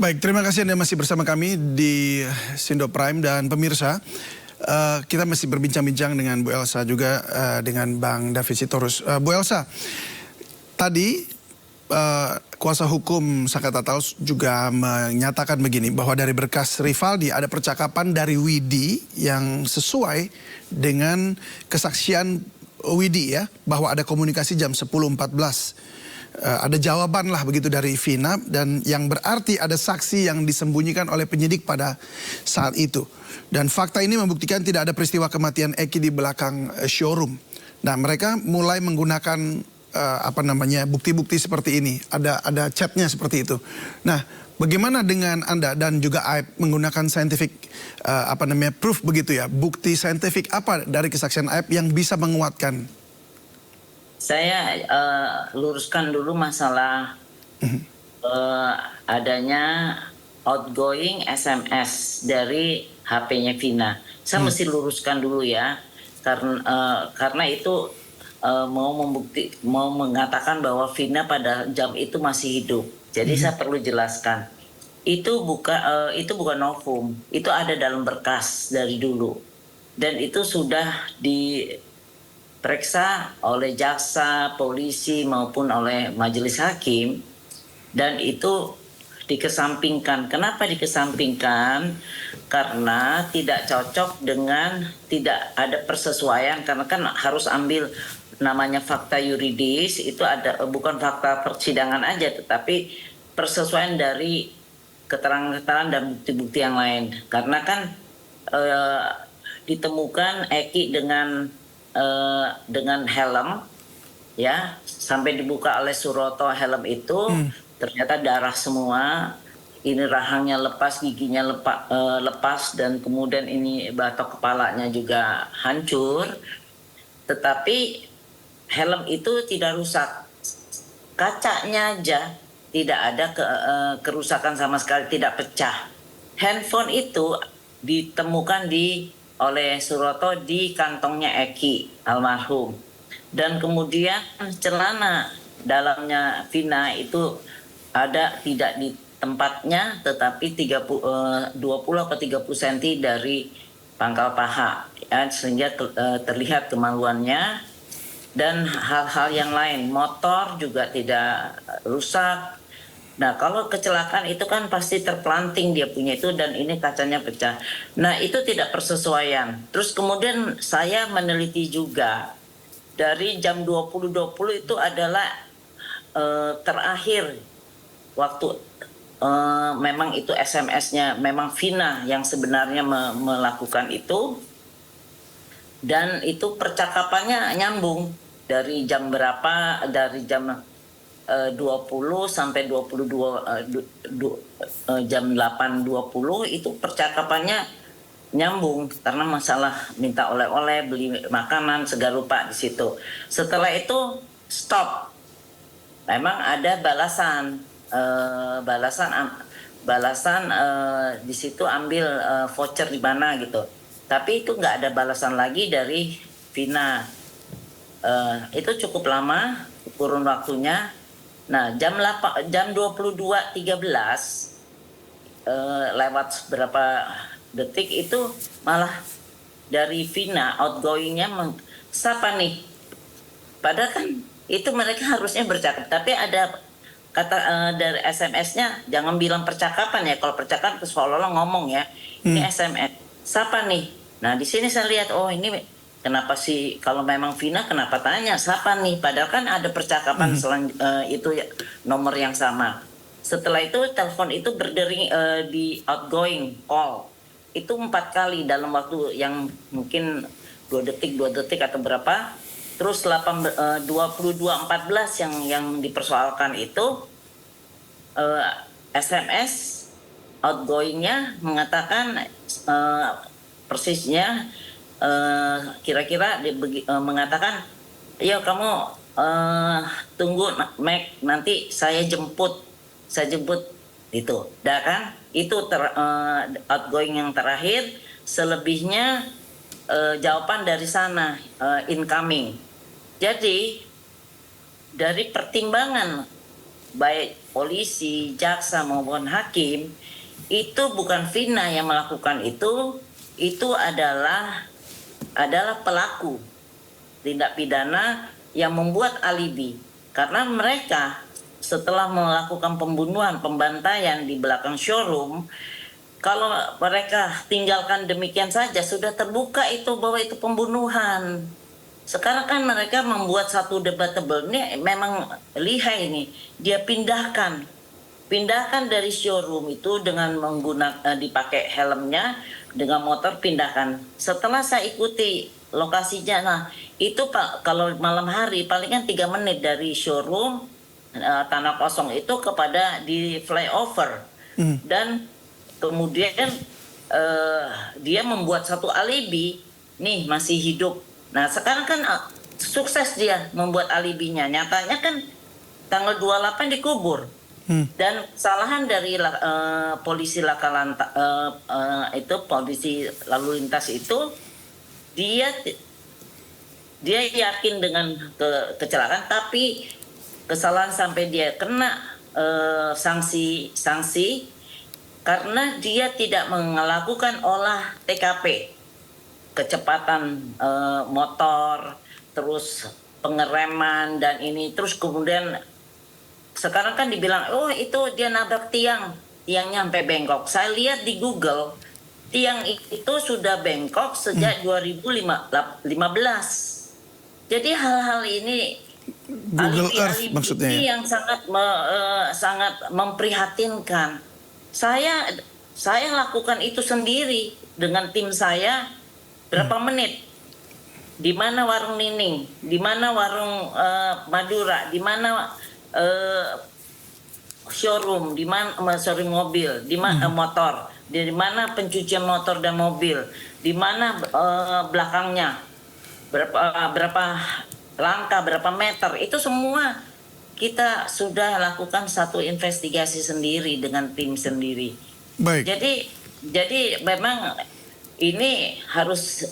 Baik, terima kasih Anda masih bersama kami di Sindo Prime dan pemirsa. Kita masih berbincang-bincang dengan Bu Elsa juga dengan Bang David Sitorus. Bu Elsa, tadi kuasa hukum Saka Tatal juga menyatakan begini, bahwa dari berkas Rivaldi ada percakapan dari Widi yang sesuai dengan kesaksian Widi ya, bahwa ada komunikasi jam 10.14. Ada jawaban lah begitu dari Vina, dan yang berarti ada saksi yang disembunyikan oleh penyidik pada saat itu. Dan fakta ini membuktikan tidak ada peristiwa kematian Eki di belakang showroom. Nah, mereka mulai menggunakan bukti-bukti seperti ini. Ada chatnya seperti itu. Nah, bagaimana dengan Anda dan juga Aib menggunakan scientific proof begitu ya? Bukti saintifik apa dari kesaksian Aib yang bisa menguatkan? Saya luruskan dulu masalah adanya outgoing SMS dari HP-nya Vina. Saya mesti luruskan dulu ya, karena itu mau mengatakan bahwa Vina pada jam itu masih hidup. Jadi saya perlu jelaskan. Itu bukan novum, itu ada dalam berkas dari dulu, dan itu sudah diperiksa oleh jaksa, polisi maupun oleh majelis hakim, dan itu dikesampingkan. Kenapa dikesampingkan? Karena tidak cocok dengan, tidak ada persesuaian, karena kan harus ambil namanya fakta yuridis, itu ada bukan fakta persidangan aja, tetapi persesuaian dari keterangan-keterangan dan bukti-bukti yang lain. Karena kan ditemukan Eki dengan helm, ya, sampai dibuka oleh Suroto helm itu ternyata darah semua. Ini rahangnya lepas, giginya lepas, dan kemudian ini batok kepalanya juga hancur. Tetapi helm itu tidak rusak, kacanya aja tidak ada kerusakan sama sekali, tidak pecah. Handphone itu ditemukan oleh Suroto di kantongnya Eki almarhum, dan kemudian celana dalamnya Vina itu ada tidak di tempatnya, tetapi 20 atau 30 cm dari pangkal paha, ya, sehingga terlihat kemaluannya. Dan hal-hal yang lain, motor juga tidak rusak. Nah, kalau kecelakaan itu kan pasti terpelanting dia punya itu, dan ini kacanya pecah. Nah, itu tidak persesuaian. Terus kemudian saya meneliti juga, dari jam 20.20 itu adalah terakhir waktu memang itu SMS-nya, memang Vina yang sebenarnya melakukan itu. Dan itu percakapannya nyambung dari jam berapa, dari jam 20 sampai 22 jam 8.20 itu percakapannya nyambung, karena masalah minta oleh-oleh, beli makanan, segala lupa di situ. Setelah itu stop. Memang ada balasan di situ, ambil voucher di mana gitu. Tapi itu nggak ada balasan lagi dari Vina. Itu cukup lama kurun waktunya. Nah, jam 22.13 lewat berapa detik itu malah dari Vina outgoingnya siapa nih? Padahal kan itu mereka harusnya bercakap, tapi ada kata dari SMS-nya, jangan bilang percakapan ya. Kalau percakapan seolah-olah ngomong ya. Ini SMS. Siapa nih? Nah, di sini saya lihat, oh ini kenapa sih, kalau memang Vina kenapa tanya siapa nih? Padahal kan ada percakapan itu ya, nomor yang sama. Setelah itu telepon itu berdering di outgoing call. Itu 4 kali dalam waktu yang mungkin 2 detik atau berapa. Terus 22.14 yang dipersoalkan itu SMS outgoingnya mengatakan persisnya kira-kira mengatakan, ya kamu tunggu Mac, nanti saya jemput itu. Dah kan? Itu outgoing yang terakhir. Selebihnya jawaban dari sana, incoming. Jadi dari pertimbangan baik polisi, jaksa maupun hakim, itu bukan Vina yang melakukan itu adalah pelaku tindak pidana yang membuat alibi. Karena mereka setelah melakukan pembunuhan, pembantaian di belakang showroom, kalau mereka tinggalkan demikian saja, sudah terbuka itu bahwa itu pembunuhan. Sekarang kan mereka membuat satu debatable, ini memang lihai ini. Dia pindahkan dari showroom itu dengan menggunakan dipakai helmnya, dengan motor pindahkan. Setelah saya ikuti lokasinya, nah itu Pak, kalau malam hari palingan 3 menit dari showroom tanah kosong itu kepada di flyover. Dan kemudian dia membuat satu alibi, nih masih hidup. Nah sekarang kan sukses dia membuat alibinya. Nyatanya kan tanggal 28 dikubur. Dan kesalahan dari polisi itu polisi lalu lintas itu dia yakin dengan kecelakaan, tapi kesalahan sampai dia kena sanksi karena dia tidak melakukan olah TKP, kecepatan motor, terus pengereman dan ini, terus kemudian sekarang kan dibilang, oh itu dia nabrak tiangnya sampai bengkok. Saya lihat di Google, tiang itu sudah bengkok sejak 2015. Jadi hal-hal ini Google Earth maksudnya ini ya? yang sangat memprihatinkan. Saya lakukan itu sendiri dengan tim saya berapa menit. Di mana warung Nining, di mana warung Madura, di mana showroom, di mana showroom mobil, di mana motor, di mana pencucian motor dan mobil, di mana belakangnya berapa langkah, berapa meter, itu semua kita sudah lakukan satu investigasi sendiri dengan tim sendiri. Baik. Jadi memang ini harus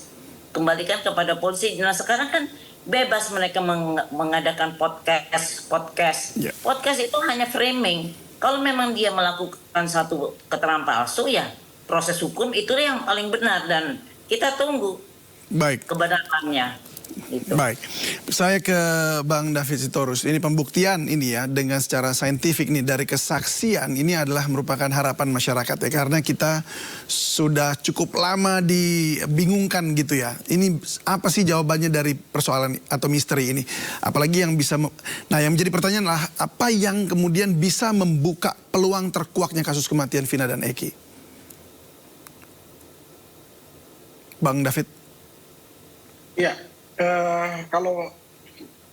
kembalikan kepada polisi. Nah sekarang kan bebas mereka mengadakan podcast. Yeah. Podcast itu hanya framing. Kalau memang dia melakukan satu keterangan palsu, ya proses hukum itu yang paling benar dan kita tunggu kebenarannya. Gitu. Baik, saya ke Bang David Sitorus. Ini pembuktian ini ya dengan secara saintifik nih dari kesaksian ini adalah merupakan harapan masyarakat ya, karena kita sudah cukup lama dibingungkan gitu ya. Ini apa sih jawabannya dari persoalan atau misteri ini? Apalagi yang bisa, nah yang menjadi pertanyaan adalah apa yang kemudian bisa membuka peluang terkuaknya kasus kematian Vina dan Eki? Bang David. Ya. Kalau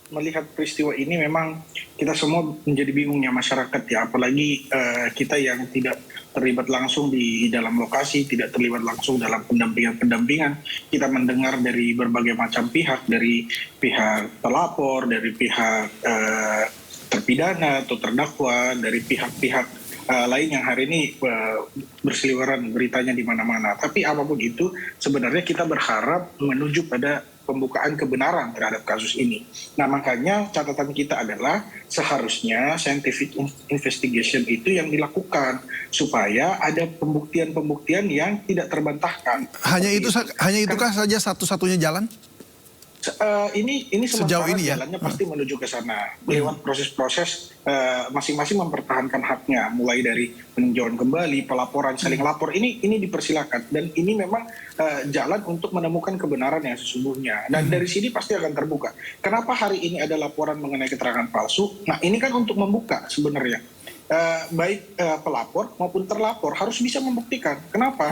melihat peristiwa ini memang kita semua menjadi bingung ya masyarakat ya, apalagi kita yang tidak terlibat langsung di dalam lokasi, tidak terlibat langsung dalam pendampingan. Kita mendengar dari berbagai macam pihak, dari pihak pelapor, dari pihak terpidana atau terdakwa, dari pihak-pihak lain yang hari ini berseliweran beritanya di mana-mana. Tapi apapun itu, sebenarnya kita berharap menuju pada pembukaan kebenaran terhadap kasus ini. Nah makanya catatan kita adalah seharusnya scientific investigation itu yang dilakukan supaya ada pembuktian-pembuktian yang tidak terbantahkan. Hanya itukah saja satu-satunya jalan? Ini sejauh sementara ini ya? Jalannya pasti menuju ke sana lewat proses-proses masing-masing mempertahankan haknya, mulai dari peninjauan kembali, pelaporan, saling lapor, ini dipersilakan dan ini memang jalan untuk menemukan kebenaran yang sesungguhnya dan dari sini pasti akan terbuka. Kenapa hari ini ada laporan mengenai keterangan palsu? Nah ini kan untuk membuka sebenarnya baik pelapor maupun terlapor harus bisa membuktikan kenapa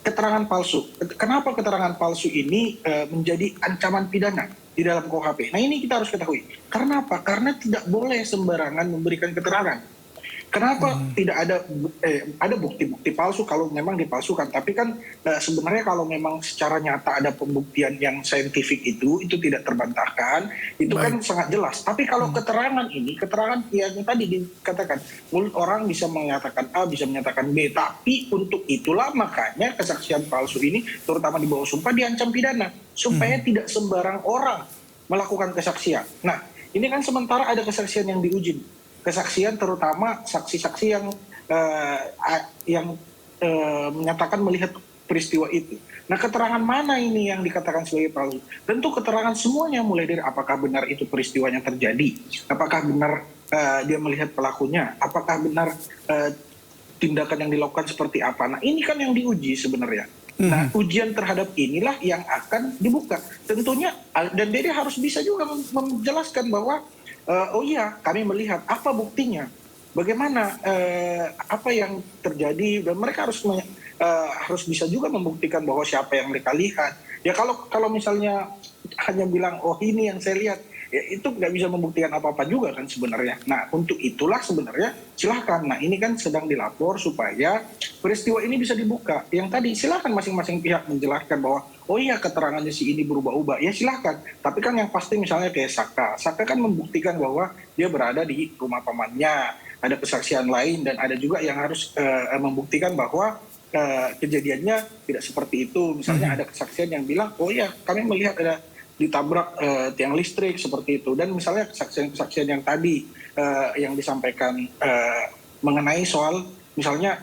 keterangan palsu. Kenapa keterangan palsu ini menjadi ancaman pidana di dalam KUHP? Nah ini kita harus ketahui. Karena apa? Karena tidak boleh sembarangan memberikan keterangan. Kenapa tidak ada bukti-bukti palsu kalau memang dipalsukan? Tapi kan sebenarnya kalau memang secara nyata ada pembuktian yang saintifik itu tidak terbantahkan, itu kan sangat jelas. Tapi kalau keterangan ini, keterangan yang tadi dikatakan, mulut orang bisa menyatakan A, bisa menyatakan B. Tapi untuk itulah makanya kesaksian palsu ini, terutama di bawah sumpah, diancam pidana. Supaya tidak sembarang orang melakukan kesaksian. Nah, ini kan sementara ada kesaksian yang diuji. kesaksian terutama saksi-saksi yang menyatakan melihat peristiwa itu. Nah, keterangan mana ini yang dikatakan sebagai palsu? Tentu keterangan semuanya, mulai dari apakah benar itu peristiwanya terjadi, apakah benar dia melihat pelakunya, apakah benar tindakan yang dilakukan seperti apa. Nah, ini kan yang diuji sebenarnya. Nah, ujian terhadap inilah yang akan dibuka. Tentunya, dan Dede harus bisa juga menjelaskan bahwa, oh iya, kami melihat apa buktinya, bagaimana apa yang terjadi, dan mereka harus bisa juga membuktikan bahwa siapa yang mereka lihat. Ya kalau misalnya hanya bilang, oh ini yang saya lihat, ya itu nggak bisa membuktikan apa-apa juga kan sebenarnya. Nah, untuk itulah sebenarnya silahkan. Nah, ini kan sedang dilapor supaya peristiwa ini bisa dibuka. Yang tadi silahkan masing-masing pihak menjelaskan bahwa, oh iya keterangannya si ini berubah-ubah. Ya silahkan. Tapi kan yang pasti misalnya kayak Saka. Saka kan membuktikan bahwa dia berada di rumah pamannya. Ada kesaksian lain dan ada juga yang harus membuktikan bahwa kejadiannya tidak seperti itu. Misalnya ada kesaksian yang bilang, oh iya kami melihat ada ditabrak tiang listrik seperti itu. Dan misalnya kesaksian-kesaksian yang tadi yang disampaikan mengenai soal misalnya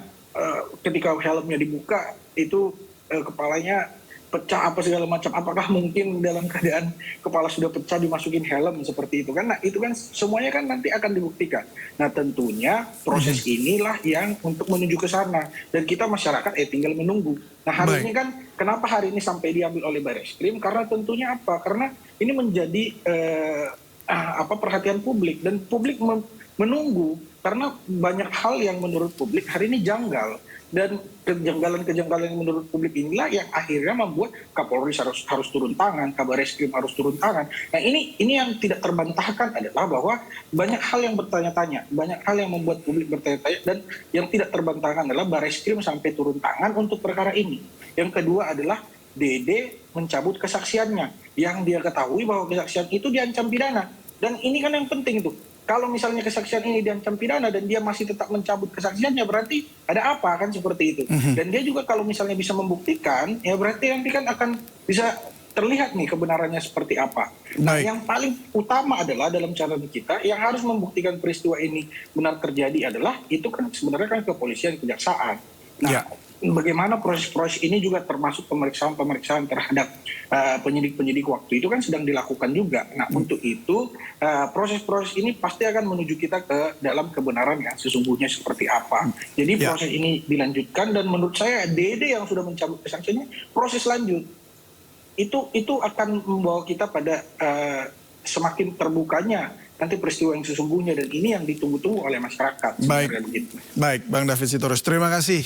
ketika helmnya dibuka itu kepalanya pecah apa segala macam, apakah mungkin dalam keadaan kepala sudah pecah dimasukin helm seperti itu kan. Nah, itu kan semuanya kan nanti akan dibuktikan. Nah, tentunya proses inilah yang untuk menuju ke sana, dan kita masyarakat tinggal menunggu. Nah, hari ini kan kenapa hari ini sampai diambil oleh Barreskrim, karena tentunya apa? Karena ini menjadi perhatian publik, dan publik menunggu karena banyak hal yang menurut publik hari ini janggal. Dan kejanggalan-kejanggalan yang menurut publik inilah yang akhirnya membuat Kapolri harus turun tangan, Kabar Reskrim harus turun tangan. Nah, ini yang tidak terbantahkan adalah bahwa banyak hal yang bertanya-tanya, banyak hal yang membuat publik bertanya-tanya, dan yang tidak terbantahkan adalah Barreskrim sampai turun tangan untuk perkara ini. Yang kedua adalah Dede mencabut kesaksiannya, yang dia ketahui bahwa kesaksian itu diancam pidana. Dan ini kan yang penting tuh. Kalau misalnya kesaksian ini diancam pidana dan dia masih tetap mencabut kesaksiannya, berarti ada apa kan seperti itu. Dan dia juga kalau misalnya bisa membuktikan, ya berarti nanti kan akan bisa terlihat nih kebenarannya seperti apa. Nah, yang paling utama adalah dalam catatan kita yang harus membuktikan peristiwa ini benar terjadi adalah itu kan sebenarnya kan kepolisian, kejaksaan. Nah, bagaimana proses-proses ini juga termasuk pemeriksaan-pemeriksaan terhadap penyidik-penyidik waktu itu kan sedang dilakukan juga. Nah, untuk itu proses-proses ini pasti akan menuju kita ke dalam kebenaran yang sesungguhnya seperti apa. Jadi proses ini dilanjutkan, dan menurut saya Dede yang sudah mencabut kesaksiannya, proses lanjut itu akan membawa kita pada semakin terbukanya nanti peristiwa yang sesungguhnya, dan ini yang ditunggu-tunggu oleh masyarakat. Baik, Bang David Sitorus, terima kasih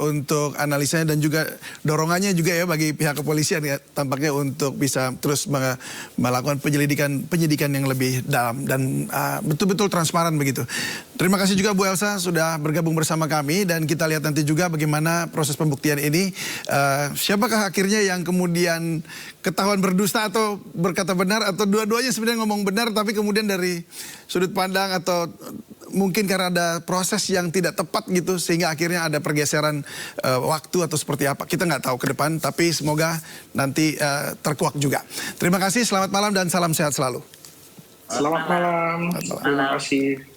untuk analisanya dan juga dorongannya juga ya bagi pihak kepolisian ya, tampaknya untuk bisa terus melakukan penyidikan yang lebih dalam dan betul-betul transparan begitu. Terima kasih juga Bu Elsa sudah bergabung bersama kami, dan kita lihat nanti juga bagaimana proses pembuktian ini. Siapakah akhirnya yang kemudian ketahuan berdusta atau berkata benar, atau dua-duanya sebenarnya ngomong benar tapi kemudian dari sudut pandang atau mungkin karena ada proses yang tidak tepat gitu sehingga akhirnya ada pergeseran waktu atau seperti apa, kita nggak tahu ke depan, tapi semoga nanti terkuak juga. Terima kasih, selamat malam dan salam sehat selalu. Selamat malam. Terima kasih.